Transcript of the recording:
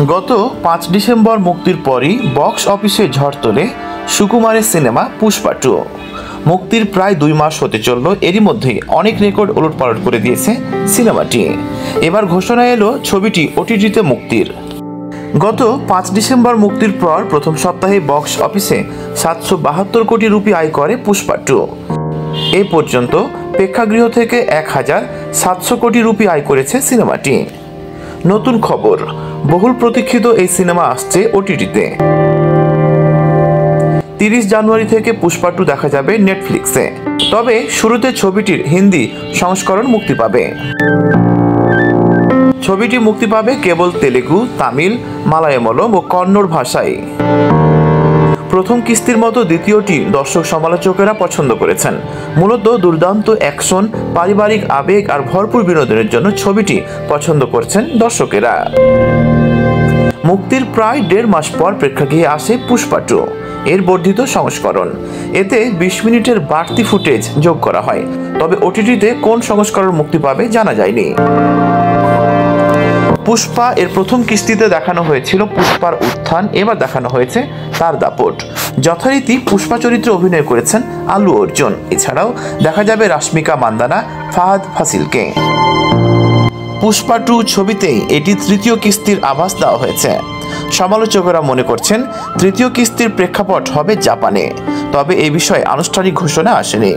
গত 5 ডিসেম্বর মুক্তির পরই বক্স অফিসে ঝড় তোলে সুকুমারের সিনেমা পুষ্পা 2। মুক্তির প্রায় 2 মাস হতে চলল, এরই মধ্যেই অনেক রেকর্ড ওলটপালট করে দিয়েছে সিনেমাটি। এবার ঘোষণা এলো ছবিটি ওটিটিতে মুক্তির। গত 5 ডিসেম্বর মুক্তির পর প্রথম সপ্তাহে বক্স অফিসে 772 কোটি রুপি আয় করে পুষ্পা 2। এ পর্যন্ত প্রেক্ষাগৃহ থেকে 1700 কোটি রুপি আয় করেছে সিনেমাটি। নতুন খবর, বহুল প্রতীক্ষিত এই সিনেমা আসছে ওটিটিতে। 30 জানুয়ারি থেকে পুষ্পা 2 দেখা যাবে নেটফ্লিক্সে। তবে শুরুতে ছবিটির হিন্দি সংস্করণ মুক্তি পাবে। ছবিটি মুক্তি পাবে কেবল তেলেগু, তামিল, মালায়ালম ও কন্নড় ভাষায়। প্রথম কিস্তির মতো দ্বিতীয়টি দর্শক সমালোচকেরা পছন্দ করেছেন। মূলত দুর্দান্ত অ্যাকশন, পারিবারিক আবেগ আর ভরপুর বিনোদনের জন্য ছবিটি পছন্দ করছেন দর্শকেরা। মুক্তির প্রায় 1.5 মাস পর প্রেক্ষাগৃহে আসে পুষ্পা 2 এর বর্ধিত সংস্করণ। এতে 20 মিনিটের বাড়তি ফুটেজ যোগ করা হয়। তবে ওটিটিতে কোন সংস্করণ মুক্তি পাবে জানা যায়নি। পুষ্পা এর প্রথম কিস্তিতে দেখানো হয়েছিল পুষ্পার উত্থান, এবার দেখানো হয়েছে তার দাপট। যথারীতি পুষ্পা চরিত্রে অভিনয় করেছেন আল্লু অর্জুন। এছাড়াও দেখা যাবে রাশমিকা মান্দানা, ফাহাদ ফাসিলকে। পুষ্পা 2 ছবিতেই এটি তৃতীয় কিস্তির আভাস দেওয়া হয়েছে। সমালোচকেরা মনে করছেন তৃতীয় কিস্তির প্রেক্ষাপট হবে জাপানে। তবে এই বিষয়ে আনুষ্ঠানিক ঘোষণা আসেনি।